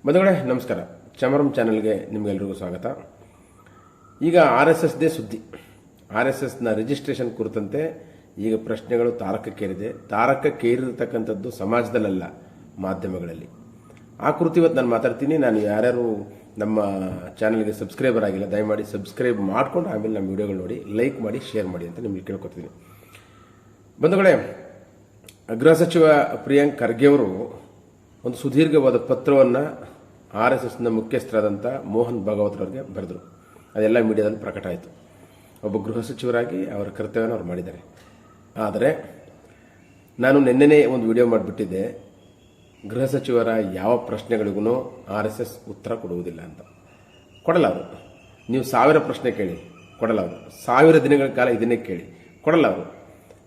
ಬಂಧುಗಳೇ ನಮಸ್ಕಾರ. ಚಮರಂ ಚಾನೆಲ್ಗೆ ನಿಮಗೆಲ್ಲರಿಗೂ ಸ್ವಾಗತ. ಈಗ RSSದೇ ಸುದ್ದಿ. RSSನ ರಿಜಿಸ್ಟ್ರೇಷನ್ ಕುರಿತಂತೆ ಈಗ ಪ್ರಶ್ನೆಗಳು ತಾರಕಕ್ಕೇರಿದೆ. ತಾರಕಕ್ಕೇರಿರತಕ್ಕಂಥದ್ದು ಸಮಾಜದಲ್ಲ, ಮಾಧ್ಯಮಗಳಲ್ಲಿ. ಆ ಕುರಿತು ಇವತ್ತು ನಾನು ಮಾತಾಡ್ತೀನಿ. ನಾನು ಯಾರ್ಯಾರು ನಮ್ಮ ಚಾನೆಲ್ಗೆ ಸಬ್ಸ್ಕ್ರೈಬರ್ ಆಗಿಲ್ಲ, ದಯಮಾಡಿ ಸಬ್ಸ್ಕ್ರೈಬ್ ಮಾಡ್ಕೊಂಡು ಆಮೇಲೆ ನಮ್ಮ ವಿಡಿಯೋಗಳು ನೋಡಿ, ಲೈಕ್ ಮಾಡಿ, ಶೇರ್ ಮಾಡಿ ಅಂತ ನಿಮಗೆ ಕೇಳ್ಕೊತೀನಿ. ಬಂಧುಗಳೇ, ಗೃಹ ಸಚಿವ ಪ್ರಿಯಾಂಕ್ ಖರ್ಗೆ ಅವರು ಒಂದು ಸುದೀರ್ಘವಾದ ಪತ್ರವನ್ನು RSSನ ಮುಖ್ಯಸ್ಥರಾದಂಥ ಮೋಹನ್ ಭಾಗವತ್ ಅವರಿಗೆ ಬರೆದರು. ಅದೆಲ್ಲ ಮೀಡಿಯಾದಲ್ಲಿ ಪ್ರಕಟ ಆಯಿತು. ಒಬ್ಬ ಗೃಹ ಸಚಿವರಾಗಿ ಅವರ ಕರ್ತವ್ಯನ ಅವ್ರು ಮಾಡಿದ್ದಾರೆ. ಆದರೆ ನಾನು ನಿನ್ನೆನೇ ಒಂದು ವಿಡಿಯೋ ಮಾಡಿಬಿಟ್ಟಿದ್ದೆ, ಗೃಹ ಸಚಿವರ ಯಾವ ಪ್ರಶ್ನೆಗಳಿಗೂ RSS ಉತ್ತರ ಕೊಡುವುದಿಲ್ಲ ಅಂತ. ಕೊಡಲ್ಲ ಅವರು. ನೀವು 1000 ಪ್ರಶ್ನೆ ಕೇಳಿ, ಕೊಡಲ್ಲ ಅವರು. 1000 ದಿನಗಳ ಕಾಲ ಇದನ್ನೇ ಕೇಳಿ, ಕೊಡಲ್ಲ ಅವರು.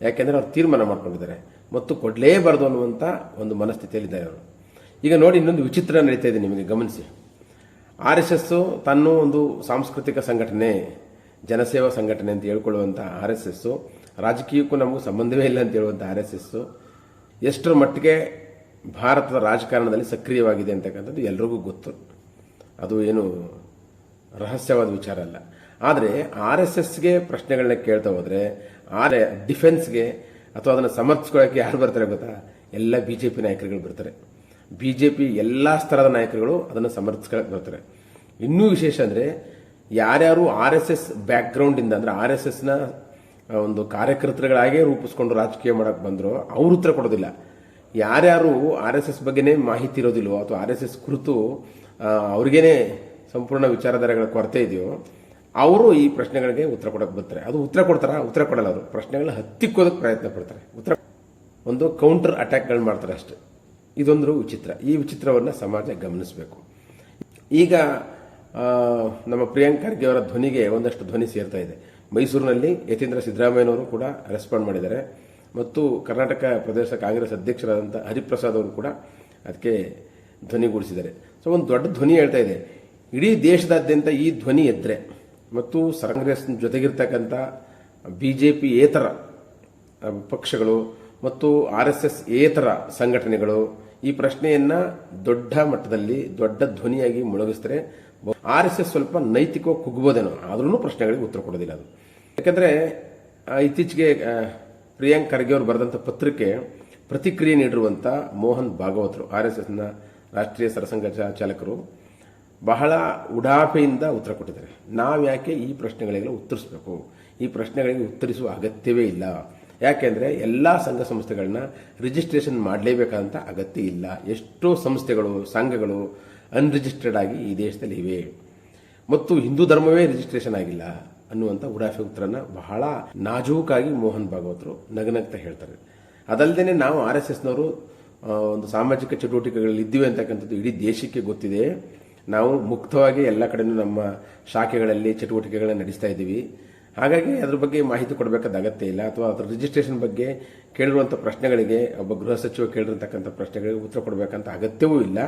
ಯಾಕೆಂದರೆ ಅವ್ರು ತೀರ್ಮಾನ ಮಾಡ್ಕೊಂಡಿದ್ದಾರೆ ಮತ್ತು ಕೊಡಲೇಬಾರ್ದು ಅನ್ನುವಂಥ ಒಂದು ಮನಸ್ಥಿತಿಯಲ್ಲಿದ್ದಾರೆ ಅವರು. ಈಗ ನೋಡಿ, ಇನ್ನೊಂದು ವಿಚಿತ್ರ ನಡೀತಾ ಇದೆ, ನಿಮಗೆ ಗಮನಿಸಿ. RSS ತನ್ನ ಒಂದು ಸಾಂಸ್ಕೃತಿಕ ಸಂಘಟನೆ, ಜನಸೇವಾ ಸಂಘಟನೆ ಅಂತ ಹೇಳ್ಕೊಳ್ಳುವಂಥ RSS, ರಾಜಕೀಯಕ್ಕೂ ನಮಗೂ ಸಂಬಂಧವೇ ಇಲ್ಲ ಅಂತ ಹೇಳುವಂಥ RSS ಎಷ್ಟರ ಮಟ್ಟಿಗೆ ಭಾರತದ ರಾಜಕಾರಣದಲ್ಲಿ ಸಕ್ರಿಯವಾಗಿದೆ ಅಂತಕ್ಕಂಥದ್ದು ಎಲ್ರಿಗೂ ಗೊತ್ತು. ಅದು ಏನು ರಹಸ್ಯವಾದ ವಿಚಾರ ಅಲ್ಲ. ಆದರೆ RSSಗೆ ಪ್ರಶ್ನೆಗಳನ್ನ ಕೇಳ್ತಾ ಹೋದರೆ ಡಿಫೆನ್ಸ್ಗೆ ಅಥವಾ ಅದನ್ನು ಸಮರ್ಥಿಸ್ಕೊಳ್ಳೋಕ್ಕೆ ಯಾರು ಬರ್ತಾರೆ ಗೊತ್ತಾ? ಎಲ್ಲ BJP ನಾಯಕರುಗಳು ಬರ್ತಾರೆ. BJP ಎಲ್ಲ ಸ್ತರದ ನಾಯಕರುಗಳು ಅದನ್ನು ಸಮರ್ಥಿಸ್ಕೊಳ್ಳೋಕೆ ಬರ್ತಾರೆ. ಇನ್ನೂ ವಿಶೇಷ ಅಂದರೆ, ಯಾರ್ಯಾರು RSS ಬ್ಯಾಕ್ಗ್ರೌಂಡಿಂದ, ಅಂದರೆ RSSನ ಒಂದು ಕಾರ್ಯಕರ್ತರುಗಳಾಗೇ ರೂಪಿಸ್ಕೊಂಡು ರಾಜಕೀಯ ಮಾಡೋಕ್ಕೆ ಬಂದರೋ ಅವ್ರು ಉತ್ತರ ಕೊಡೋದಿಲ್ಲ. ಯಾರ್ಯಾರು RSS ಬಗ್ಗೆನೇ ಮಾಹಿತಿ ಇರೋದಿಲ್ಲವೋ ಅಥವಾ RSS ಕುರಿತು ಅವ್ರಿಗೇನೆ ಸಂಪೂರ್ಣ ವಿಚಾರಧಾರೆಗಳ ಕೊರತೆ ಇದೆಯೋ ಅವರು ಈ ಪ್ರಶ್ನೆಗಳಿಗೆ ಉತ್ತರ ಕೊಡೋಕೆ ಬರ್ತಾರೆ. ಅದು ಉತ್ತರ ಕೊಡ್ತಾರಾ? ಉತ್ತರ ಕೊಡಲ್ಲ. ಅವರು ಪ್ರಶ್ನೆಗಳನ್ನ ಹತ್ತಿಕ್ಕೋದಕ್ಕೆ ಪ್ರಯತ್ನ ಪಡ್ತಾರೆ. ಒಂದು ಕೌಂಟರ್ ಅಟ್ಯಾಕ್ಗಳು ಮಾಡ್ತಾರೆ ಅಷ್ಟೇ. ಇದೊಂದು ವಿಚಿತ್ರ. ಈ ವಿಚಿತ್ರವನ್ನು ಸಮಾಜ ಗಮನಿಸಬೇಕು. ಈಗ ನಮ್ಮ ಪ್ರಿಯಾಂಕ್ ಖರ್ಗೆ ಅವರ ಧ್ವನಿಗೆ ಒಂದಷ್ಟು ಧ್ವನಿ ಸೇರ್ತಾ ಇದೆ. ಮೈಸೂರಿನಲ್ಲಿ ಯತೀಂದ್ರ ಸಿದ್ದರಾಮಯ್ಯನವರು ಕೂಡ ರೆಸ್ಪಾಂಡ್ ಮಾಡಿದ್ದಾರೆ ಮತ್ತು ಕರ್ನಾಟಕ ಪ್ರದೇಶ ಕಾಂಗ್ರೆಸ್ ಅಧ್ಯಕ್ಷರಾದಂಥ ಹರಿಪ್ರಸಾದ್ ಅವರು ಕೂಡ ಅದಕ್ಕೆ ಧ್ವನಿಗೂಡಿಸಿದ್ದಾರೆ. ಸೊ ಒಂದು ದೊಡ್ಡ ಧ್ವನಿ ಹೇಳ್ತಾ ಇದೆ. ಇಡೀ ದೇಶದಾದ್ಯಂತ ಈ ಧ್ವನಿ ಎದ್ರೆ ಮತ್ತು ಕಾಂಗ್ರೆಸ್ ಜೊತೆಗಿರ್ತಕ್ಕಂಥ BJP ಏತರ ಪಕ್ಷಗಳು ಮತ್ತು RSS ಏತರ ಸಂಘಟನೆಗಳು ಈ ಪ್ರಶ್ನೆಯನ್ನ ದೊಡ್ಡ ಮಟ್ಟದಲ್ಲಿ ದೊಡ್ಡ ಧ್ವನಿಯಾಗಿ ಮೊಳಗಿಸ್ತಾರೆ. RSS ಸ್ವಲ್ಪ ನೈತಿಕವಾಗಿ ಕುಗ್ಬೋದೇನೋ, ಆದ್ರೂ ಪ್ರಶ್ನೆಗಳಿಗೆ ಉತ್ತರ ಕೊಡೋದಿಲ್ಲ ಅದು. ಯಾಕಂದ್ರೆ ಇತ್ತೀಚೆಗೆ ಪ್ರಿಯಾಂಕ್ ಖರ್ಗೆ ಅವರು ಬರೆದಂಥ ಪತ್ರಕ್ಕೆ ಪ್ರತಿಕ್ರಿಯೆ ನೀಡಿರುವಂಥ ಮೋಹನ್ ಭಾಗವತರು, RSSನ ರಾಷ್ಟ್ರೀಯ ಸರಸಂಘ ಚಾಲಕರು, ಬಹಳ ಉಡಾಫೆಯಿಂದ ಉತ್ತರ ಕೊಟ್ಟಿದ್ದಾರೆ. ನಾವು ಯಾಕೆ ಈ ಪ್ರಶ್ನೆಗಳಿಗೆಲ್ಲ ಉತ್ತರಿಸಬೇಕು? ಈ ಪ್ರಶ್ನೆಗಳಿಗೆ ಉತ್ತರಿಸುವ ಅಗತ್ಯವೇ ಇಲ್ಲ. ಯಾಕೆಂದರೆ ಎಲ್ಲ ಸಂಘ ಸಂಸ್ಥೆಗಳನ್ನ ರಿಜಿಸ್ಟ್ರೇಷನ್ ಮಾಡಲೇಬೇಕಾದಂಥ ಅಗತ್ಯ ಇಲ್ಲ. ಎಷ್ಟೋ ಸಂಸ್ಥೆಗಳು, ಸಂಘಗಳು ಅನ್ರಿಜಿಸ್ಟರ್ಡ್ ಆಗಿ ಈ ದೇಶದಲ್ಲಿ ಇವೆ ಮತ್ತು ಹಿಂದೂ ಧರ್ಮವೇ ರಿಜಿಸ್ಟ್ರೇಷನ್ ಆಗಿಲ್ಲ ಅನ್ನುವಂಥ ಉಡಾಫೆ ಉತ್ತರನ ಬಹಳ ನಾಜೂಕಾಗಿ ಮೋಹನ್ ಭಾಗವತರು ನಗನಗ್ತಾ ಹೇಳ್ತಾರೆ. ಅದಲ್ಲದೆ ನಾವು RSSನವರು ಒಂದು ಸಾಮಾಜಿಕ ಚಟುವಟಿಕೆಗಳಲ್ಲಿ ಇದ್ದೀವಿ ಅಂತಕ್ಕಂಥದ್ದು ಇಡೀ ದೇಶಕ್ಕೆ ಗೊತ್ತಿದೆ. ನಾವು ಮುಕ್ತವಾಗಿ ಎಲ್ಲ ಕಡೆನೂ ನಮ್ಮ ಶಾಖೆಗಳಲ್ಲಿ ಚಟುವಟಿಕೆಗಳನ್ನ ನಡೆಸ್ತಾ ಇದ್ದೀವಿ. ಹಾಗಾಗಿ ಅದ್ರ ಬಗ್ಗೆ ಮಾಹಿತಿ ಕೊಡಬೇಕಾದ ಅಗತ್ಯ ಇಲ್ಲ. ಅಥವಾ ಅದರ ರಿಜಿಸ್ಟ್ರೇಷನ್ ಬಗ್ಗೆ ಕೇಳಿರುವಂಥ ಪ್ರಶ್ನೆಗಳಿಗೆ, ಒಬ್ಬ ಗೃಹ ಸಚಿವ ಕೇಳಿರತಕ್ಕಂಥ ಪ್ರಶ್ನೆಗಳಿಗೆ ಉತ್ತರ ಕೊಡಬೇಕಂತ ಅಗತ್ಯವೂ ಇಲ್ಲ.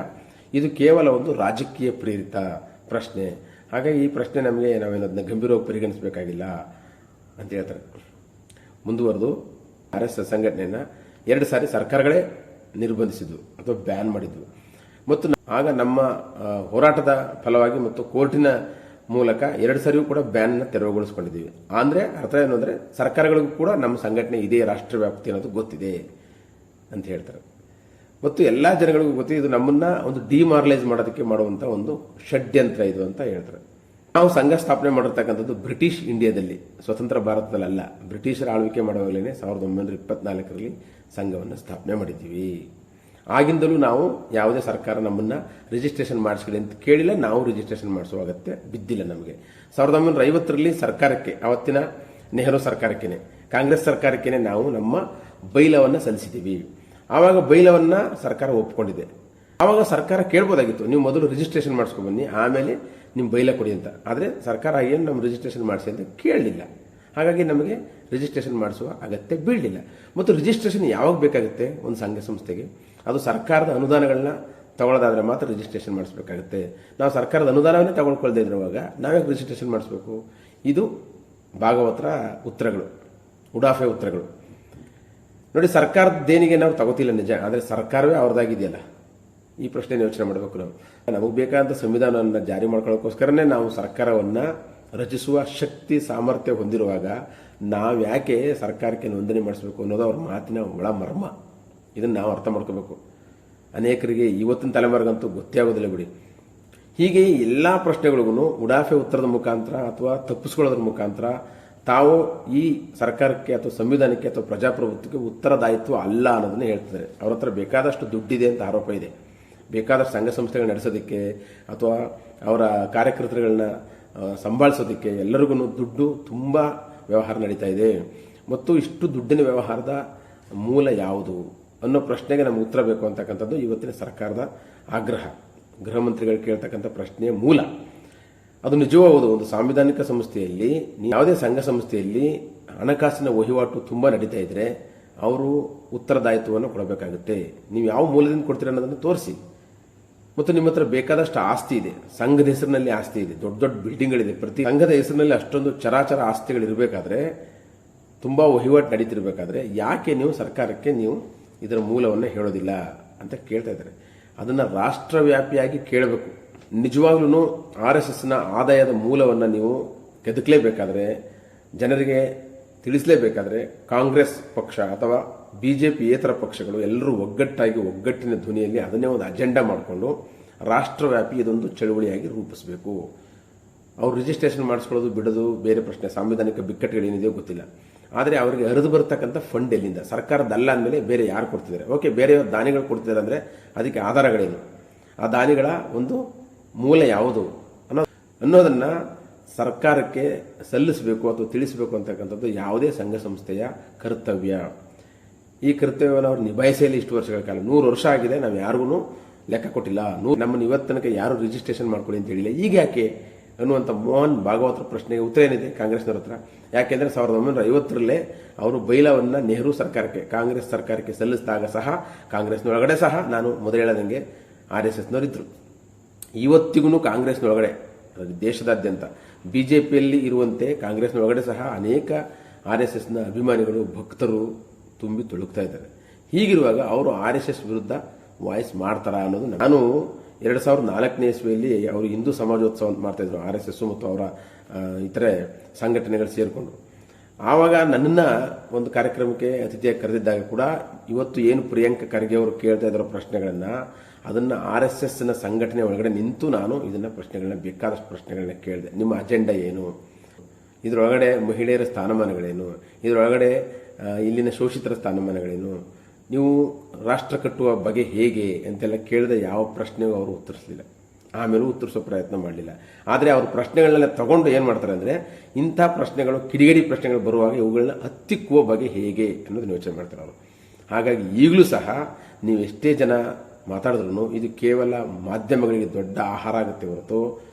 ಇದು ಕೇವಲ ಒಂದು ರಾಜಕೀಯ ಪ್ರೇರಿತ ಪ್ರಶ್ನೆ. ಹಾಗಾಗಿ ಈ ಪ್ರಶ್ನೆ ನಮಗೆ ನಾವೇನದನ್ನ ಗಂಭೀರವಾಗಿ ಪರಿಗಣಿಸಬೇಕಾಗಿಲ್ಲ ಅಂತ ಹೇಳ್ತಾರೆ. ಮುಂದುವರೆದು RSS ಸಂಘಟನೆಯನ್ನ 2 ಸಾರಿ ಸರ್ಕಾರಗಳೇ ನಿರ್ಬಂಧಿಸಿದ್ವು ಅಥವಾ ಬ್ಯಾನ್ ಮಾಡಿದ್ವು ಮತ್ತು ಆಗ ನಮ್ಮ ಹೋರಾಟದ ಫಲವಾಗಿ ಮತ್ತು ಕೋರ್ಟಿನ ಮೂಲಕ 2 ಸಾರಿಯೂ ಕೂಡ ಬ್ಯಾನ್ನ ತೆರವುಗೊಳಿಸಿಕೊಂಡಿದ್ದೀವಿ. ಅಂದರೆ ಅರ್ಥ ಏನು ಅಂದರೆ, ಸರ್ಕಾರಗಳಿಗೂ ಕೂಡ ನಮ್ಮ ಸಂಘಟನೆ ಇದೇ ರಾಷ್ಟ್ರ ವ್ಯಾಪ್ತಿ ಅನ್ನೋದು ಗೊತ್ತಿದೆ ಅಂತ ಹೇಳ್ತಾರೆ. ಮತ್ತು ಎಲ್ಲ ಜನಗಳಿಗೂ ಗೊತ್ತಿದೆ, ಇದು ನಮ್ಮನ್ನ ಒಂದು ಡಿಮಾರಲೈಸ್ ಮಾಡೋದಕ್ಕೆ ಮಾಡುವಂಥ ಒಂದು ಷಡ್ಯಂತ್ರ ಇದು ಅಂತ ಹೇಳ್ತಾರೆ. ನಾವು ಸಂಘ ಸ್ಥಾಪನೆ ಮಾಡಿರ್ತಕ್ಕಂಥದ್ದು ಬ್ರಿಟಿಷ್ ಇಂಡಿಯಾದಲ್ಲಿ, ಸ್ವತಂತ್ರ ಭಾರತದಲ್ಲ, ಬ್ರಿಟಿಷರ ಆಳ್ವಿಕೆ ಮಾಡುವಾಗಲೇ 1924ರಲ್ಲಿ ಸಂಘವನ್ನು ಸ್ಥಾಪನೆ ಮಾಡಿದ್ದೀವಿ. ಆಗಿಂದಲೂ ನಾವು ಯಾವುದೇ ಸರ್ಕಾರ ನಮ್ಮನ್ನ ರಿಜಿಸ್ಟ್ರೇಷನ್ ಮಾಡಿಸ್ಕೊಳ್ಳಿ ಅಂತ ಕೇಳಿಲ್ಲ, ನಾವು ರಿಜಿಸ್ಟ್ರೇಷನ್ ಮಾಡಿಸುವ ಅಗತ್ಯ ಬಿದ್ದಿಲ್ಲ ನಮಗೆ. 1950ರಲ್ಲಿ ಸರ್ಕಾರಕ್ಕೆ, ಅವತ್ತಿನ ನೆಹರು ಸರ್ಕಾರಕ್ಕೇನೆ, ಕಾಂಗ್ರೆಸ್ ಸರ್ಕಾರಕ್ಕೇನೆ ನಾವು ನಮ್ಮ ಬೈಲವನ್ನು ಸಲ್ಲಿಸಿದ್ದೀವಿ. ಆವಾಗ ಬೈಲವನ್ನ ಸರ್ಕಾರ ಒಪ್ಪಿಕೊಂಡಿದೆ. ಆವಾಗ ಸರ್ಕಾರ ಕೇಳ್ಬೋದಾಗಿತ್ತು, ನೀವು ಮೊದಲು ರಿಜಿಸ್ಟ್ರೇಷನ್ ಮಾಡಿಸ್ಕೊಂಡು ಬನ್ನಿ, ಆಮೇಲೆ ನಿಮ್ಮ ಬೈಲ ಕೊಡಿ ಅಂತ. ಆದರೆ ಸರ್ಕಾರ ಏನು ನಮ್ಮ ರಿಜಿಸ್ಟ್ರೇಷನ್ ಮಾಡಿಸಿ ಅಂತ ಕೇಳಲಿಲ್ಲ. ಹಾಗಾಗಿ ನಮಗೆ ರಿಜಿಸ್ಟ್ರೇಷನ್ ಮಾಡಿಸುವ ಅಗತ್ಯ ಬೀಳಲಿಲ್ಲ. ಮತ್ತು ರಿಜಿಸ್ಟ್ರೇಷನ್ ಯಾವಾಗ ಬೇಕಾಗುತ್ತೆ ಒಂದು ಸಂಘ ಸಂಸ್ಥೆಗೆ? ಅದು ಸರ್ಕಾರದ ಅನುದಾನಗಳನ್ನ ತಗೊಳ್ಳೋದಾದ್ರೆ ಮಾತ್ರ ರಿಜಿಸ್ಟ್ರೇಷನ್ ಮಾಡಿಸ್ಬೇಕಾಗುತ್ತೆ. ನಾವು ಸರ್ಕಾರದ ಅನುದಾನವನ್ನೇ ತಗೊಳ್ಕೊಳ್ದೇ ಇರುವಾಗ ನಾವ್ಯಾಕೆ ರಿಜಿಸ್ಟ್ರೇಷನ್ ಮಾಡಿಸ್ಬೇಕು? ಇದು ಭಾಗವತರ ಉತ್ತರಗಳು, ಉಡಾಫೆ ಉತ್ತರಗಳು. ನೋಡಿ, ಸರ್ಕಾರದ ದೇಣಿಗೆ ನಾವು ತಗೋತಿಲ್ಲ ನಿಜ, ಆದರೆ ಸರ್ಕಾರವೇ ಅವ್ರದ್ದಾಗಿದೆಯಲ್ಲ. ಈ ಪ್ರಶ್ನೆ ಯೋಚನೆ ಮಾಡಬೇಕು. ನಮಗೆ ಬೇಕಾದಂಥ ಸಂವಿಧಾನವನ್ನು ಜಾರಿ ಮಾಡ್ಕೊಳ್ಳೋಕ್ಕೋಸ್ಕರನೇ ನಾವು ಸರ್ಕಾರವನ್ನು ರಚಿಸುವ ಶಕ್ತಿ ಸಾಮರ್ಥ್ಯ ಹೊಂದಿರುವಾಗ ನಾವು ಯಾಕೆ ಸರ್ಕಾರಕ್ಕೆ ನೋಂದಣಿ ಮಾಡಿಸಬೇಕು ಅನ್ನೋದು ಅವ್ರ ಮಾತಿನ ಒಳ ಮರ್ಮ. ಇದನ್ನು ನಾವು ಅರ್ಥ ಮಾಡ್ಕೋಬೇಕು. ಅನೇಕರಿಗೆ ಇವತ್ತಿನ ತಲೆಮಾರಿಗಂತೂ ಗೊತ್ತೇ ಆಗೋದಿಲ್ಲ ಬಿಡಿ. ಹೀಗೆ ಎಲ್ಲ ಪ್ರಶ್ನೆಗಳಿಗೂ ಉಡಾಫೆ ಉತ್ತರದ ಮುಖಾಂತರ ಅಥವಾ ತಪ್ಪಿಸ್ಕೊಳ್ಳೋದ್ರ ಮುಖಾಂತರ ತಾವು ಈ ಸರ್ಕಾರಕ್ಕೆ ಅಥವಾ ಸಂವಿಧಾನಕ್ಕೆ ಅಥವಾ ಪ್ರಜಾಪ್ರಭುತ್ವಕ್ಕೆ ಉತ್ತರದಾಯಿತ್ವ ಅಲ್ಲ ಅನ್ನೋದನ್ನ ಹೇಳ್ತಿದ್ದಾರೆ. ಅವ್ರ ಹತ್ರ ಬೇಕಾದಷ್ಟು ದುಡ್ಡಿದೆ ಅಂತ ಆರೋಪ ಇದೆ. ಬೇಕಾದಷ್ಟು ಸಂಘ ಸಂಸ್ಥೆಗಳನ್ನ ನಡೆಸೋದಕ್ಕೆ ಅಥವಾ ಅವರ ಕಾರ್ಯಕರ್ತರುಗಳನ್ನ ಸಂಭಾಳಿಸೋದಕ್ಕೆ ಎಲ್ಲರಿಗೂ ದುಡ್ಡು ತುಂಬ ವ್ಯವಹಾರ ನಡೀತಾ ಇದೆ. ಮತ್ತು ಇಷ್ಟು ದುಡ್ಡಿನ ವ್ಯವಹಾರದ ಮೂಲ ಯಾವುದು ಅನ್ನೋ ಪ್ರಶ್ನೆಗೆ ನಮ್ಗೆ ಉತ್ತರ ಬೇಕು ಅಂತಕ್ಕಂಥದ್ದು ಇವತ್ತಿನ ಸರ್ಕಾರದ ಆಗ್ರಹ. ಗೃಹ ಮಂತ್ರಿಗಳು ಕೇಳ್ತಕ್ಕಂಥ ಪ್ರಶ್ನೆಯ ಮೂಲ ಅದು ನಿಜವಾಗುವುದು. ಒಂದು ಸಾಂವಿಧಾನಿಕ ಸಂಸ್ಥೆಯಲ್ಲಿ, ಯಾವುದೇ ಸಂಘ ಸಂಸ್ಥೆಯಲ್ಲಿ ಹಣಕಾಸಿನ ವಹಿವಾಟು ತುಂಬ ನಡೀತಾ ಇದ್ರೆ ಅವರು ಉತ್ತರದಾಯಿತ್ವವನ್ನು ಕೊಡಬೇಕಾಗುತ್ತೆ. ನೀವು ಯಾವ ಮೂಲದಿಂದ ಕೊಡ್ತೀರ ಅನ್ನೋದನ್ನು ತೋರಿಸಿ. ಮತ್ತು ನಿಮ್ಮ ಹತ್ರ ಬೇಕಾದಷ್ಟು ಆಸ್ತಿ ಇದೆ, ಸಂಘದ ಹೆಸರಿನಲ್ಲಿ ಆಸ್ತಿ ಇದೆ, ದೊಡ್ಡ ದೊಡ್ಡ ಬಿಲ್ಡಿಂಗ್ಗಳಿದೆ. ಪ್ರತಿ ಸಂಘದ ಹೆಸರಿನಲ್ಲಿ ಅಷ್ಟೊಂದು ಚರಾಚರ ಆಸ್ತಿಗಳಿರಬೇಕಾದ್ರೆ, ತುಂಬ ವಹಿವಾಟು ನಡೀತಿರ್ಬೇಕಾದ್ರೆ ಯಾಕೆ ನೀವು ಸರ್ಕಾರಕ್ಕೆ ನೀವು ಇದರ ಮೂಲವನ್ನು ಹೇಳೋದಿಲ್ಲ ಅಂತ ಕೇಳ್ತಾ ಇದ್ದಾರೆ. ಅದನ್ನು ರಾಷ್ಟ್ರವ್ಯಾಪಿಯಾಗಿ ಕೇಳಬೇಕು. ನಿಜವಾಗ್ಲೂ RSSನ ಆದಾಯದ ಮೂಲವನ್ನು ನೀವು ಕೆದಕಲೇಬೇಕಾದ್ರೆ, ಜನರಿಗೆ ತಿಳಿಸಲೇಬೇಕಾದ್ರೆ ಕಾಂಗ್ರೆಸ್ ಪಕ್ಷ ಅಥವಾ BJPಯೇತರ ಪಕ್ಷಗಳು ಎಲ್ಲರೂ ಒಗ್ಗಟ್ಟಾಗಿ ಒಗ್ಗಟ್ಟಿನ ಧ್ವನಿಯಲ್ಲಿ ಅದನ್ನೇ ಒಂದು ಅಜೆಂಡಾ ಮಾಡಿಕೊಂಡು ರಾಷ್ಟ್ರವ್ಯಾಪಿ ಇದೊಂದು ಚಳುವಳಿಯಾಗಿ ರೂಪಿಸಬೇಕು. ಅವ್ರು ರಿಜಿಸ್ಟ್ರೇಷನ್ ಮಾಡಿಸ್ಕೊಳ್ಳೋದು ಬಿಡೋದು ಬೇರೆ ಪ್ರಶ್ನೆ, ಸಾಂವಿಧಾನಿಕ ಬಿಕ್ಕಟ್ಟುಗಳೇನಿದೆಯೋ ಗೊತ್ತಿಲ್ಲ. ಆದರೆ ಅವರಿಗೆ ಹರಿದು ಬರ್ತಕ್ಕಂಥ ಫಂಡ್ ಎಲ್ಲಿಂದ? ಸರ್ಕಾರದಲ್ಲ ಅಂದಮೇಲೆ ಬೇರೆ ಯಾರು ಕೊಡ್ತಿದ್ದಾರೆ? ಓಕೆ, ಬೇರೆ ದಾನಿಗಳು ಕೊಡ್ತಿದ್ದಾರೆ ಅಂದರೆ ಅದಕ್ಕೆ ಆಧಾರಗಳೇನು? ಆ ದಾನಿಗಳ ಒಂದು ಮೂಲ ಯಾವುದು ಅನ್ನೋದನ್ನು ಸರ್ಕಾರಕ್ಕೆ ಸಲ್ಲಿಸಬೇಕು ಅಥವಾ ತಿಳಿಸಬೇಕು ಅಂತಕ್ಕಂಥದ್ದು ಯಾವುದೇ ಸಂಘ ಸಂಸ್ಥೆಯ ಕರ್ತವ್ಯ. ಈ ಕರ್ತವ್ಯವನ್ನು ಅವರು ನಿಭಾಯಿಸಲಿ. ಇಷ್ಟು ವರ್ಷಗಳ ಕಾಲ 100 ವರ್ಷ ಆಗಿದೆ, ನಾವು ಯಾರಿಗೂ ಲೆಕ್ಕ ಕೊಟ್ಟಿಲ್ಲ. ನಮ್ಮನ್ನು ಇವತ್ತನಕ ಯಾರು ರಿಜಿಸ್ಟ್ರೇಷನ್ ಮಾಡ್ಕೊಳ್ಳಿ ಅಂತ ಹೇಳಿಲ್ಲ. ಈಗ ಯಾಕೆ ಅನ್ನುವಂಥ ಮೋಹನ್ ಭಾಗವತರ ಪ್ರಶ್ನೆಗೆ ಉತ್ತರ ಏನಿದೆ ಕಾಂಗ್ರೆಸ್ನವ್ರ ಹತ್ರ? ಯಾಕೆಂದರೆ 1950ರಲ್ಲೇ ಅವರು ಬೈಲವನ್ನು ನೆಹರು ಸರ್ಕಾರಕ್ಕೆ, ಕಾಂಗ್ರೆಸ್ ಸರ್ಕಾರಕ್ಕೆ ಸಲ್ಲಿಸಿದಾಗ ಸಹ ಕಾಂಗ್ರೆಸ್ನೊಳಗಡೆ ಸಹ ನಾನು ಮೊದಲು ಹೇಳದಂಗೆ RSSನವರಿದ್ದರು. ಇವತ್ತಿಗೂ ಕಾಂಗ್ರೆಸ್ನೊಳಗಡೆ ದೇಶದಾದ್ಯಂತ BJPಯಲ್ಲಿ ಇರುವಂತೆ ಕಾಂಗ್ರೆಸ್ನೊಳಗಡೆ ಸಹ ಅನೇಕ RSSನ ಅಭಿಮಾನಿಗಳು, ಭಕ್ತರು ತುಂಬಿ ತುಳುಕ್ತಾ ಇದ್ದಾರೆ. ಹೀಗಿರುವಾಗ ಅವರು RSS ವಿರುದ್ಧ ವಾಯ್ಸ್ ಮಾಡ್ತಾರಾ ಅನ್ನೋದು. ನಾನು 2004ನೇ ಇಸ್ವಿಯಲ್ಲಿ ಅವರು ಹಿಂದೂ ಸಮಾಜೋತ್ಸವ ಅಂತ ಮಾಡ್ತಾಯಿದ್ರು, RSS ಮತ್ತು ಅವರ ಇತರೆ ಸಂಘಟನೆಗಳು ಸೇರಿಕೊಂಡು. ಆವಾಗ ನನ್ನನ್ನು ಒಂದು ಕಾರ್ಯಕ್ರಮಕ್ಕೆ ಅತಿಥಿಯಾಗಿ ಕರೆದಿದ್ದಾಗ ಕೂಡ ಇವತ್ತು ಏನು ಪ್ರಿಯಾಂಕ ಖರ್ಗೆ ಅವರು ಕೇಳ್ತಾ ಇರೋ ಪ್ರಶ್ನೆಗಳನ್ನು ಅದನ್ನು RSSನ ಸಂಘಟನೆ ಒಳಗಡೆ ನಿಂತು ನಾನು ಇದನ್ನು ಬೇಕಾದಷ್ಟು ಪ್ರಶ್ನೆಗಳನ್ನ ಕೇಳಿದೆ. ನಿಮ್ಮ ಅಜೆಂಡಾ ಏನು? ಇದರೊಳಗಡೆ ಮಹಿಳೆಯರ ಸ್ಥಾನಮಾನಗಳೇನು? ಇದರೊಳಗಡೆ ಇಲ್ಲಿನ ಶೋಷಿತರ ಸ್ಥಾನಮಾನಗಳೇನು? ನೀವು ರಾಷ್ಟ್ರ ಕಟ್ಟುವ ಬಗೆ ಹೇಗೆ ಅಂತೆಲ್ಲ ಕೇಳಿದ ಯಾವ ಪ್ರಶ್ನೆಗೂ ಅವರು ಉತ್ತರಿಸಲಿಲ್ಲ. ಆಮೇಲೂ ಉತ್ತರಿಸೋ ಪ್ರಯತ್ನ ಮಾಡಲಿಲ್ಲ. ಆದರೆ ಅವ್ರ ಪ್ರಶ್ನೆಗಳನ್ನೆಲ್ಲ ತಗೊಂಡು ಏನು ಮಾಡ್ತಾರೆ ಅಂದರೆ, ಇಂಥ ಪ್ರಶ್ನೆಗಳು, ಕಿಡಿಗೇಡಿ ಪ್ರಶ್ನೆಗಳು ಬರುವಾಗ ಇವುಗಳನ್ನ ಹತ್ತಿಕ್ಕುವ ಬಗೆ ಹೇಗೆ ಅನ್ನೋದನ್ನ ಯೋಚನೆ ಮಾಡ್ತಾರೆ ಅವರು. ಹಾಗಾಗಿ ಈಗಲೂ ಸಹ ನೀವು ಎಷ್ಟೇ ಜನ ಮಾತಾಡಿದ್ರು ಇದು ಕೇವಲ ಮಾಧ್ಯಮಗಳಿಗೆ ದೊಡ್ಡ ಆಹಾರ ಆಗುತ್ತೆ ಹೊರತು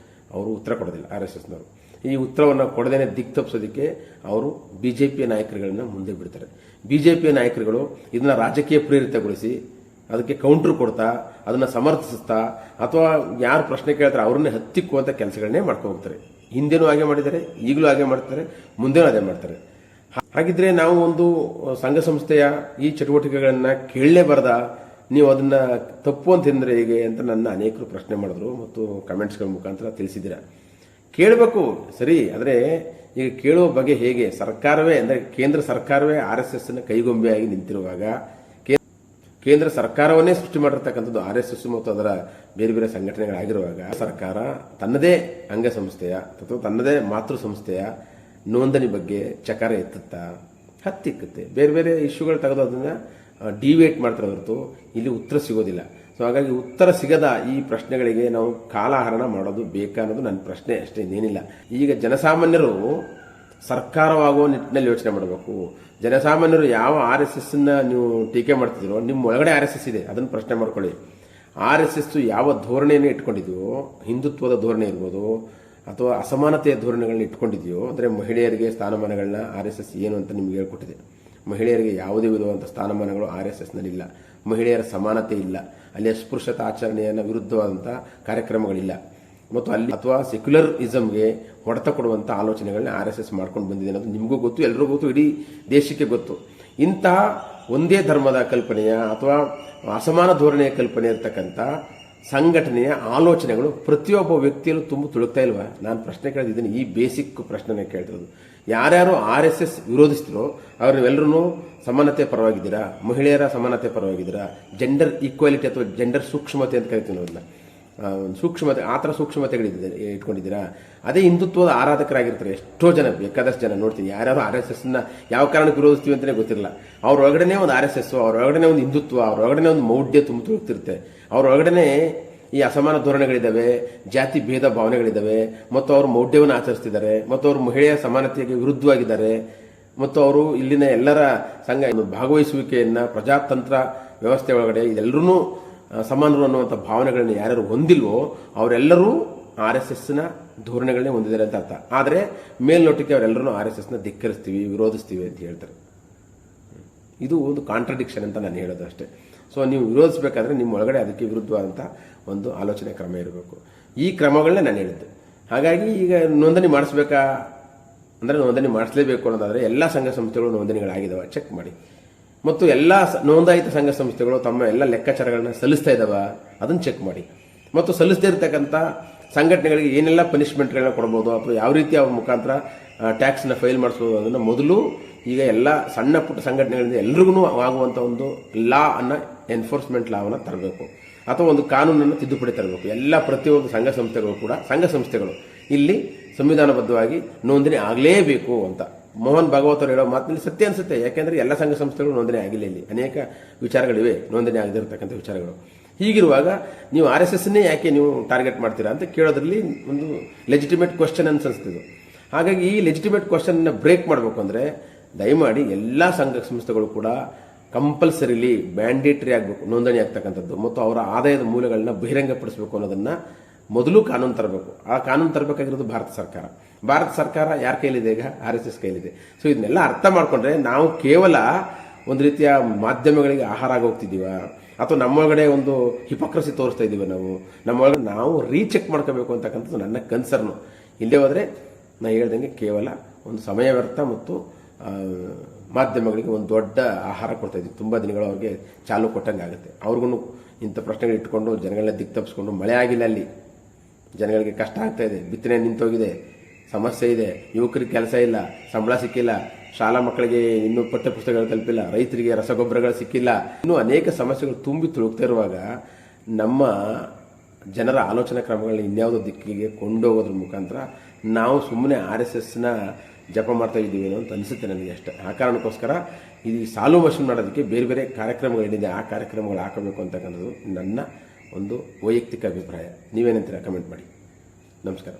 ಅವರು ಉತ್ತರ ಕೊಡೋದಿಲ್ಲ. RSSನವರು ಈ ಉತ್ತರವನ್ನು ಕೊಡದೇನೆ ದಿಕ್ ತಪ್ಪಿಸೋದಕ್ಕೆ ಅವರು BJPಯ ನಾಯಕರುಗಳನ್ನ ಮುಂದೆ ಬಿಡ್ತಾರೆ. BJPಯ ನಾಯಕರುಗಳು ಇದನ್ನ ರಾಜಕೀಯ ಪ್ರೇರಿತಗೊಳಿಸಿ ಅದಕ್ಕೆ ಕೌಂಟರ್ ಕೊಡ್ತಾ, ಅದನ್ನು ಸಮರ್ಥಿಸ್ತಾ, ಅಥವಾ ಯಾರು ಪ್ರಶ್ನೆ ಕೇಳ್ತಾರೆ ಅವ್ರನ್ನೇ ಹತ್ತಿಕ್ಕುವಂಥ ಕೆಲಸಗಳನ್ನೇ ಮಾಡ್ಕೊಂಡು ಹೋಗ್ತಾರೆ. ಹಿಂದೆನೂ ಹಾಗೆ ಮಾಡಿದ್ದಾರೆ, ಈಗಲೂ ಹಾಗೆ ಮಾಡ್ತಾರೆ, ಮುಂದೆನೂ ಅದೇ ಮಾಡ್ತಾರೆ. ಹಾಗಿದ್ರೆ ನಾವು ಒಂದು ಸಂಘ ಸಂಸ್ಥೆಯ ಈ ಚಟುವಟಿಕೆಗಳನ್ನು ಕೇಳಲೇಬಾರ್ದ? ನೀವು ಅದನ್ನ ತಪ್ಪು ಅಂತಂದ್ರೆ ಹೇಗೆ ಅಂತ ನನ್ನ ಅನೇಕರು ಪ್ರಶ್ನೆ ಮಾಡಿದ್ರು ಮತ್ತು ಕಮೆಂಟ್ಸ್ಗಳ ಮುಖಾಂತರ ತಿಳಿಸಿದ್ದೀರಾ. ಕೇಳಬೇಕು ಸರಿ, ಆದರೆ ಈಗ ಕೇಳುವ ಬಗೆ ಹೇಗೆ? ಸರ್ಕಾರವೇ ಅಂದರೆ ಕೇಂದ್ರ ಸರ್ಕಾರವೇ RSSನ ಕೈಗೊಂಬೆಯಾಗಿ ನಿಂತಿರುವಾಗ, ಕೇಂದ್ರ ಸರ್ಕಾರವನ್ನೇ ಸೃಷ್ಟಿ ಮಾಡಿರ್ತಕ್ಕಂಥದ್ದು RSS ಮತ್ತು ಅದರ ಬೇರೆ ಬೇರೆ ಸಂಘಟನೆಗಳಾಗಿರುವಾಗ, ಸರ್ಕಾರ ತನ್ನದೇ ಅಂಗಸಂಸ್ಥೆಯ ಅಥವಾ ತನ್ನದೇ ಮಾತೃ ಸಂಸ್ಥೆಯ ನೋಂದಣಿ ಬಗ್ಗೆ ಚಕಾರ ಎತ್ತುತ್ತಾ ಹತ್ತಿಕ್ಕುತ್ತೆ. ಬೇರೆ ಬೇರೆ ಇಶ್ಯೂಗಳು ತೆಗೆದು ಅದನ್ನ ಡಿವೇಟ್ ಮಾಡ್ತಾರೆ ಹೊರತು ಇಲ್ಲಿ ಉತ್ತರ ಸಿಗೋದಿಲ್ಲ. ಸೊ ಹಾಗಾಗಿ ಉತ್ತರ ಸಿಗದ ಈ ಪ್ರಶ್ನೆಗಳಿಗೆ ನಾವು ಕಾಲಹರಣ ಮಾಡೋದು ಬೇಕಾ ಅನ್ನೋದು ನನ್ನ ಪ್ರಶ್ನೆ ಅಷ್ಟೇ, ಇನ್ನೇನಿಲ್ಲ. ಈಗ ಜನಸಾಮಾನ್ಯರು ಸರ್ಕಾರವಾಗುವ ನಿಟ್ಟಿನಲ್ಲಿ ಯೋಚನೆ ಮಾಡಬೇಕು. ಜನಸಾಮಾನ್ಯರು ಯಾವ RSSನ ನೀವು ಟೀಕೆ ಮಾಡ್ತಿದ್ದೀರೋ, ನಿಮ್ಮ ಒಳಗಡೆ RSS ಇದೆ, ಅದನ್ನು ಪ್ರಶ್ನೆ ಮಾಡ್ಕೊಳ್ಳಿ. RSS ಯಾವ ಧೋರಣೆಯನ್ನು ಇಟ್ಕೊಂಡಿದೆಯೋ, ಹಿಂದುತ್ವದ ಧೋರಣೆ ಇರ್ಬೋದು ಅಥವಾ ಅಸಮಾನತೆಯ ಧೋರಣೆಗಳನ್ನ ಇಟ್ಕೊಂಡಿದೆಯೋ, ಅಂದರೆ ಮಹಿಳೆಯರಿಗೆ ಸ್ಥಾನಮಾನಗಳನ್ನ RSS ಏನು ಅಂತ ನಿಮ್ಗೆ ಹೇಳ್ಕೊಟ್ಟಿದೆ. ಮಹಿಳೆಯರಿಗೆ ಯಾವುದೇ ವಿಧವಾದಂಥ ಸ್ಥಾನಮಾನಗಳು RSSನಲ್ಲಿ ಇಲ್ಲ. ಮಹಿಳೆಯರ ಸಮಾನತೆ ಇಲ್ಲ, ಅಲ್ಲಿ ಅಸ್ಪೃಶ್ಯತಾ ಆಚರಣೆಯನ್ನು ವಿರುದ್ಧವಾದಂಥ ಕಾರ್ಯಕ್ರಮಗಳಿಲ್ಲ, ಮತ್ತು ಅಲ್ಲಿ ಅಥವಾ ಸೆಕ್ಯುಲರಿಸಮ್ಗೆ ಹೊಡೆತ ಕೊಡುವಂಥ ಆಲೋಚನೆಗಳನ್ನ RSS ಮಾಡ್ಕೊಂಡು ಬಂದಿದೆ ಅನ್ನೋದು ನಿಮಗೂ ಗೊತ್ತು, ಎಲ್ಲರಿಗೂ ಗೊತ್ತು, ಇಡೀ ದೇಶಕ್ಕೆ ಗೊತ್ತು. ಇಂತಹ ಒಂದೇ ಧರ್ಮದ ಕಲ್ಪನೆಯ ಅಥವಾ ಅಸಮಾನ ಧೋರಣೆಯ ಕಲ್ಪನೆ ಇರತಕ್ಕಂಥ ಸಂಘಟನೆಯ ಆಲೋಚನೆಗಳು ಪ್ರತಿಯೊಬ್ಬ ವ್ಯಕ್ತಿಯಲ್ಲೂ ತುಂಬ ತುಳುಕ್ತಾ ಇಲ್ವಾ? ನಾನು ಪ್ರಶ್ನೆ ಕೇಳಿದ್ದೀನಿ, ಈ ಬೇಸಿಕ್ ಪ್ರಶ್ನೆನೇ ಕೇಳ್ತಿರೋದು. ಯಾರ್ಯಾರು RSS ವಿರೋಧಿಸ್ತಿರೋ ಅವ್ರನ್ನೆಲ್ಲರೂ ಸಮಾನತೆ ಪರವಾಗಿದ್ದೀರಾ, ಮಹಿಳೆಯರ ಸಮಾನತೆ ಪರವಾಗಿದ್ದೀರಾ, ಜೆಂಡರ್ ಈಕ್ವಾಲಿಟಿ ಅಥವಾ ಜೆಂಡರ್ ಸೂಕ್ಷ್ಮತೆ ಅಂತ ಕರಿತೀವಿ ನಾವು ಅದನ್ನ, ಸೂಕ್ಷ್ಮತೆ, ಆ ಥರ ಸೂಕ್ಷ್ಮತೆಗಳಿದೆ ಇಟ್ಕೊಂಡಿದ್ದೀರಾ? ಅದೇ ಹಿಂದುತ್ವದ ಆರಾಧಕರಾಗಿರ್ತಾರೆ ಎಷ್ಟೋ ಜನ, ಬೇಕಾದಷ್ಟು ಜನ ನೋಡ್ತೀನಿ. ಯಾರ್ಯಾರು RSSನ ಯಾವ ಕಾರಣಕ್ಕೆ ವಿರೋಧಿಸ್ತೀವಿ ಅಂತಲೇ ಗೊತ್ತಿರಲ್ಲ. ಅವ್ರ ಒಳಗಡೆನೇ ಒಂದು RSS, ಅವ್ರ ಒಳಗಡೆ ಒಂದು ಹಿಂದುತ್ವ, ಅವ್ರ ಒಳಗಡೆ ಒಂದು ಮೌಢ್ಯ ತುಂಬ ತುಳುಕ್ತಿರುತ್ತೆ. ಅವ್ರ ಒಳಗಡೆ ಈ ಅಸಮಾನ ಧೋರಣೆಗಳಿದ್ದಾವೆ, ಜಾತಿ ಭೇದ ಭಾವನೆಗಳಿದ್ದಾವೆ, ಮತ್ತು ಅವರು ಮೌಢ್ಯವನ್ನು ಆಚರಿಸ್ತಿದ್ದಾರೆ, ಮತ್ತು ಅವರು ಮಹಿಳೆಯ ಸಮಾನತೆಗೆ ವಿರುದ್ಧವಾಗಿದ್ದಾರೆ, ಮತ್ತು ಅವರು ಇಲ್ಲಿನ ಎಲ್ಲರ ಸಂಘ ಭಾಗವಹಿಸುವಿಕೆಯನ್ನು ಪ್ರಜಾತಂತ್ರ ವ್ಯವಸ್ಥೆ ಒಳಗಡೆ ಇದೆಲ್ಲರೂ ಸಮಾನರು ಅನ್ನುವಂಥ ಭಾವನೆಗಳನ್ನ ಯಾರ್ಯಾರು ಹೊಂದಿಲ್ವೋ ಅವರೆಲ್ಲರೂ RSSನ ಧೋರಣೆಗಳನ್ನೇ ಹೊಂದಿದ್ದಾರೆ ಅಂತ ಅರ್ಥ. ಆದರೆ ಮೇಲ್ನೋಟಕ್ಕೆ ಅವರೆಲ್ಲರೂ RSSನ ಧಿಕ್ಕರಿಸ್ತೀವಿ, ವಿರೋಧಿಸ್ತೀವಿ ಅಂತ ಹೇಳ್ತಾರೆ. ಇದು ಒಂದು ಕಾಂಟ್ರಡಿಕ್ಷನ್ ಅಂತ ನಾನು ಹೇಳೋದು ಅಷ್ಟೇ. ಸೊ ನೀವು ವಿರೋಧಿಸಬೇಕಾದ್ರೆ ನಿಮ್ಮ ಒಳಗಡೆ ಅದಕ್ಕೆ ವಿರುದ್ಧವಾದಂಥ ಒಂದು ಆಲೋಚನೆ ಕ್ರಮ ಇರಬೇಕು. ಈ ಕ್ರಮಗಳನ್ನೇ ನಾನು ಹೇಳಿದ್ದೆ. ಹಾಗಾಗಿ ಈಗ ನೋಂದಣಿ ಮಾಡಿಸ್ಬೇಕಾ ಅಂದರೆ ನೋಂದಣಿ ಮಾಡಿಸಲೇಬೇಕು ಅನ್ನೋದಾದರೆ ಎಲ್ಲ ಸಂಘ ಸಂಸ್ಥೆಗಳು ನೋಂದಣಿಗಳಾಗಿದ್ದಾವೆ ಚೆಕ್ ಮಾಡಿ, ಮತ್ತು ಎಲ್ಲ ನೋಂದಾಯಿತ ಸಂಘ ಸಂಸ್ಥೆಗಳು ತಮ್ಮ ಎಲ್ಲ ಲೆಕ್ಕಾಚಾರಗಳನ್ನ ಸಲ್ಲಿಸ್ತಾ ಇದ್ದಾವ ಅದನ್ನು ಚೆಕ್ ಮಾಡಿ, ಮತ್ತು ಸಲ್ಲಿಸದೇ ಇರತಕ್ಕಂಥ ಸಂಘಟನೆಗಳಿಗೆ ಏನೆಲ್ಲ ಪನಿಷ್ಮೆಂಟ್ಗಳನ್ನ ಕೊಡ್ಬೋದು ಅಥವಾ ಯಾವ ರೀತಿ ಅವ್ರ ಮುಖಾಂತರ ಟ್ಯಾಕ್ಸ್ನ ಫೈಲ್ ಮಾಡಿಸ್ಬೋದು ಅದನ್ನು ಮೊದಲು ಈಗ ಎಲ್ಲ ಸಣ್ಣ ಪುಟ್ಟ ಸಂಘಟನೆಗಳಿಂದ ಎಲ್ರಿಗೂ ಆಗುವಂಥ ಒಂದು ಲಾ ಅನ್ನು ಎನ್ಫೋರ್ಸ್ಮೆಂಟ್ ಲಾವನ್ನು ತರಬೇಕು, ಅಥವಾ ಒಂದು ಕಾನೂನನ್ನು ತಿದ್ದುಪಡಿ ತರಬೇಕು. ಎಲ್ಲ ಪ್ರತಿಯೊಂದು ಸಂಘ ಸಂಸ್ಥೆಗಳು ಕೂಡ ಸಂಘ ಸಂಸ್ಥೆಗಳು ಇಲ್ಲಿ ಸಂವಿಧಾನಬದ್ಧವಾಗಿ ನೋಂದಣಿ ಆಗಲೇಬೇಕು ಅಂತ ಮೋಹನ್ ಭಾಗವತ್ ಅವರು ಹೇಳೋ ಮಾತಿನಲ್ಲಿ ಸತ್ಯ ಅನಿಸುತ್ತೆ. ಯಾಕೆಂದರೆ ಎಲ್ಲ ಸಂಘ ಸಂಸ್ಥೆಗಳು ನೋಂದಣಿ ಆಗಿಲ್ಲ, ಇಲ್ಲಿ ಅನೇಕ ವಿಚಾರಗಳಿವೆ ನೋಂದಣಿ ಆಗದಿರತಕ್ಕಂಥ ವಿಚಾರಗಳು. ಹೀಗಿರುವಾಗ ನೀವು RSSನ್ನೇ ಯಾಕೆ ನೀವು ಟಾರ್ಗೆಟ್ ಮಾಡ್ತೀರಾ ಅಂತ ಕೇಳೋದ್ರಲ್ಲಿ ಒಂದು ಲೆಜಿಟಿಮೇಟ್ ಕ್ವಶನ್ ಅನ್ಸಿಸ್ತಿದ್ದು. ಹಾಗಾಗಿ ಈ ಲೆಜಿಟಿಮೇಟ್ ಕ್ವಶನ್ನ ಬ್ರೇಕ್ ಮಾಡಬೇಕು ಅಂದರೆ ದಯಮಾಡಿ ಎಲ್ಲ ಸಂಘ ಸಂಸ್ಥೆಗಳು ಕೂಡ ಕಂಪಲ್ಸರಿಲಿ ಮ್ಯಾಂಡೇಟರಿ ಆಗಬೇಕು ನೋಂದಣಿ ಆಗ್ತಕ್ಕಂಥದ್ದು, ಮತ್ತು ಅವರ ಆದಾಯದ ಮೂಲಗಳನ್ನ ಬಹಿರಂಗಪಡಿಸಬೇಕು ಅನ್ನೋದನ್ನ ಮೊದಲು ಕಾನೂನು ತರಬೇಕು. ಆ ಕಾನೂನು ತರಬೇಕಾಗಿರೋದು ಭಾರತ ಸರ್ಕಾರ. ಭಾರತ ಸರ್ಕಾರ ಯಾರ ಕೈಲಿದೆ? ಈಗ RSS ಕೈಲಿದೆ. ಸೊ ಇದನ್ನೆಲ್ಲ ಅರ್ಥ ಮಾಡ್ಕೊಂಡ್ರೆ ನಾವು ಕೇವಲ ಒಂದು ರೀತಿಯ ಮಾಧ್ಯಮಗಳಿಗೆ ಆಹಾರ ಆಗಿ ಹೋಗ್ತಿದ್ದೀವ, ಅಥವಾ ನಮ್ಮೊಳಗಡೆ ಒಂದು ಹಿಪೋಕ್ರಸಿ ತೋರಿಸ್ತಾ ಇದ್ದೀವಿ, ನಮ್ಮೊಳಗಡೆ ನಾವು ರೀಚೆಕ್ ಮಾಡ್ಕೋಬೇಕು ಅಂತಕ್ಕಂಥದ್ದು ನನ್ನ ಕನ್ಸರ್ನು. ಇಲ್ಲೇ ಹೋದರೆ ನಾನು ಹೇಳ್ದಂಗೆ ಕೇವಲ ಒಂದು ಸಮಯ ವ್ಯರ್ಥ ಮತ್ತು ಮಾಧ್ಯಮಗಳಿಗೆ ಒಂದು ದೊಡ್ಡ ಆಹಾರ ಕೊಡ್ತಾ ಇದ್ದೀವಿ. ತುಂಬ ದಿನಗಳು ಅವ್ರಿಗೆ ಚಾಲು ಕೊಟ್ಟಂಗೆ ಆಗುತ್ತೆ. ಅವ್ರಿಗೂ ಇಂಥ ಪ್ರಶ್ನೆಗಳು ಇಟ್ಕೊಂಡು ಜನಗಳನ್ನ ದಿಕ್ಕು ತಪ್ಪಿಸ್ಕೊಂಡು ಮಳೆ ಆಗಿಲ್ಲ, ಅಲ್ಲಿ ಜನಗಳಿಗೆ ಕಷ್ಟ ಆಗ್ತಾ ಇದೆ, ಬಿತ್ತನೆ ನಿಂತೋಗಿದೆ, ಸಮಸ್ಯೆ ಇದೆ, ಯುವಕರಿಗೆ ಕೆಲಸ ಇಲ್ಲ, ಸಂಬಳ ಸಿಕ್ಕಿಲ್ಲ, ಶಾಲಾ ಮಕ್ಕಳಿಗೆ ಇನ್ನೂ ಪಠ್ಯ ಪುಸ್ತಕಗಳು ತಲುಪಿಲ್ಲ, ರೈತರಿಗೆ ರಸಗೊಬ್ಬರಗಳು ಸಿಕ್ಕಿಲ್ಲ, ಇನ್ನೂ ಅನೇಕ ಸಮಸ್ಯೆಗಳು ತುಂಬಿ ತುಳುಕ್ತಾ ಇರುವಾಗ ನಮ್ಮ ಜನರ ಆಲೋಚನಾ ಕ್ರಮಗಳನ್ನ ಇನ್ಯಾವುದೋ ದಿಕ್ಕಿಗೆ ಕೊಂಡೋಗೋದ್ರ ಮುಖಾಂತರ ನಾವು ಸುಮ್ಮನೆ RSSನ ಜಪ ಮಾಡ್ತಾ ಇದ್ದೀವಿ ಅಂತ ಅನಿಸುತ್ತೆ ನನಗೆ ಅಷ್ಟೇ. ಆ ಕಾರಣಕ್ಕೋಸ್ಕರ ಈ ಸಾಲು ಮಷನ್ ಮಾಡೋದಕ್ಕೆ ಬೇರೆ ಬೇರೆ ಕಾರ್ಯಕ್ರಮಗಳೇನಿದೆ ಆ ಕಾರ್ಯಕ್ರಮಗಳು ಹಾಕಬೇಕು ಅಂತಕ್ಕಂಥದ್ದು ನನ್ನ ಒಂದು ವೈಯಕ್ತಿಕ ಅಭಿಪ್ರಾಯ. ನೀವೇನಂತೀರಾ? ಕಮೆಂಟ್ ಮಾಡಿ. ನಮಸ್ಕಾರ.